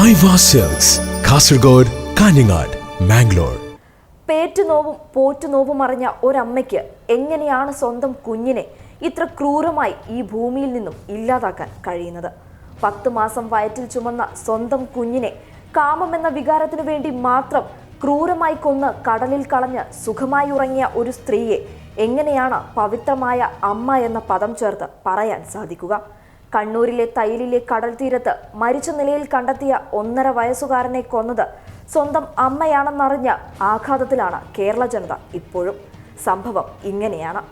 Aiwa Silks, Kasaragod, Kanhangad, Mangalore. പേറ്റുനോവും പോറ്റുനോവും അറിഞ്ഞ ഒരമ്മയ്ക്ക് എങ്ങനെയാണ് സ്വന്തം കുഞ്ഞിനെ ഇത്ര ക്രൂരമായി ഈ ഭൂമിയിൽ നിന്നും ഇല്ലാതാക്കാൻ കഴിയുന്നത്? 10 മാസം വയറ്റിൽ ചുമന്ന സ്വന്തം കുഞ്ഞിനെ കാമമെന്ന വികാരത്തിനു വേണ്ടി മാത്രം ക്രൂരമായി കൊന്ന് കടലിൽ കളഞ്ഞ് സുഖമായി ഉറങ്ങിയ ഒരു സ്ത്രീയെ എങ്ങനെയാണ് പവിത്രമായ അമ്മ എന്ന പദം ചേർത്ത് പറയാൻ സാധിക്കുക? കണ്ണൂരിലെ തൈലിലെ കടൽ തീരത്ത് മരിച്ച നിലയിൽ കണ്ടെത്തിയ 1.5 വയസ്സുകാരനെ കൊന്നത് സ്വന്തം അമ്മയാണെന്നറിഞ്ഞ ആഘാതത്തിലാണ് കേരള ജനത ഇപ്പോഴും. സംഭവം ഇങ്ങനെയാണ്.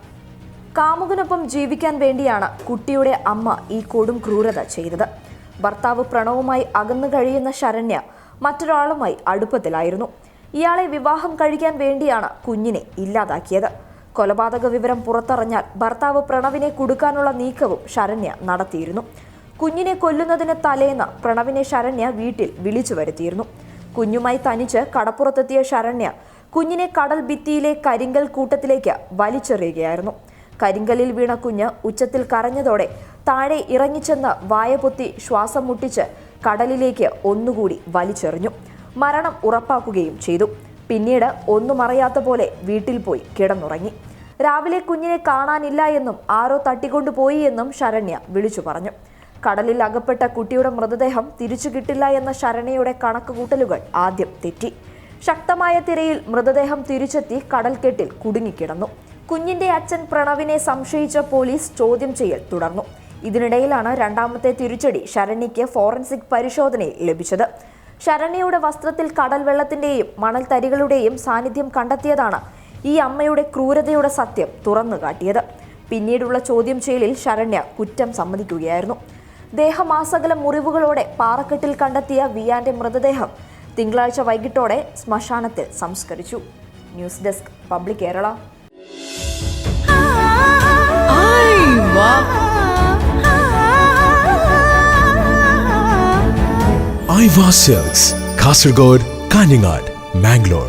കാമുകനൊപ്പം ജീവിക്കാൻ വേണ്ടിയാണ് കുട്ടിയുടെ അമ്മ ഈ കൊടും ക്രൂരത ചെയ്തത്. ഭർത്താവ് പ്രണവുമായി അകന്നു കഴിയുന്ന ശരണ്യ മറ്റൊരാളുമായി അടുപ്പത്തിലായിരുന്നു. ഇയാളെ വിവാഹം കഴിക്കാൻ വേണ്ടിയാണ് കുഞ്ഞിനെ ഇല്ലാതാക്കിയത്. കൊലപാതക വിവരം പുറത്തറിഞ്ഞാൽ ഭർത്താവ് പ്രണവിനെ കുടുക്കാനുള്ള നീക്കവും ശരണ്യ നടത്തിയിരുന്നു. കുഞ്ഞിനെ കൊല്ലുന്നതിന് തലേന്ന് പ്രണവിനെ ശരണ്യ വീട്ടിൽ വിളിച്ചു വരുത്തിയിരുന്നു. കുഞ്ഞുമായി തനിച്ച് കടപ്പുറത്തെത്തിയ ശരണ്യ കുഞ്ഞിനെ കടൽ ഭിത്തിയിലെ കരിങ്കൽ കൂട്ടത്തിലേക്ക് വലിച്ചെറിയുകയായിരുന്നു. കരിങ്കലിൽ വീണ കുഞ്ഞ് ഉച്ചത്തിൽ കരഞ്ഞതോടെ താഴെ ഇറങ്ങിച്ചെന്ന് വായപൊത്തി ശ്വാസം മുട്ടിച്ച് കടലിലേക്ക് ഒന്നുകൂടി വലിച്ചെറിഞ്ഞു. മരണം ഉറപ്പാക്കുകയും ചെയ്തു. പിന്നീട് ഒന്നും അറിയാത്ത പോലെ വീട്ടിൽ പോയി കിടന്നുറങ്ങി. രാവിലെ കുഞ്ഞിനെ കാണാനില്ല എന്നും ആരോ തട്ടിക്കൊണ്ടുപോയി എന്നും ശരണ്യ വിളിച്ചു പറഞ്ഞു. കടലിൽ അകപ്പെട്ട കുട്ടിയുടെ മൃതദേഹം തിരിച്ചു കിട്ടില്ല എന്ന ശരണ്യയുടെ കണക്കുകൂട്ടലുകൾ ആദ്യം തെറ്റി. ശക്തമായ തിരയിൽ മൃതദേഹം തിരിച്ചെത്തി കടൽക്കെട്ടിൽ കുടുങ്ങിക്കിടന്നു. കുഞ്ഞിന്റെ അച്ഛൻ പ്രണവിനെ സംശയിച്ച പോലീസ് ചോദ്യം ചെയ്യൽ തുടർന്നു. ഇതിനിടയിലാണ് രണ്ടാമത്തെ തിരിച്ചടി ശരണ്യയ്ക്ക് ഫോറൻസിക് പരിശോധനയിൽ ലഭിച്ചത്. ശരണ്യയുടെ വസ്ത്രത്തിൽ കടൽ വെള്ളത്തിന്റെയും മണൽത്തരികളുടെയും സാന്നിധ്യം കണ്ടെത്തിയതാണ് ഈ അമ്മയുടെ ക്രൂരതയുടെ സത്യം തുറന്നു കാട്ടിയത്. പിന്നീടുള്ള ചോദ്യം ചെയ്യലിൽ ശരണ്യ കുറ്റം സമ്മതിക്കുകയായിരുന്നു. ദേഹമാസകല മുറിവുകളോടെ പാറക്കെട്ടിൽ കണ്ടെത്തിയ വിയാന്റെ മൃതദേഹം തിങ്കളാഴ്ച വൈകിട്ടോടെ ശ്മശാനത്തിൽ സംസ്കരിച്ചു. News desk public Kerala. Aiwa Silks, Kasaragod, Kanhangad, Mangalore.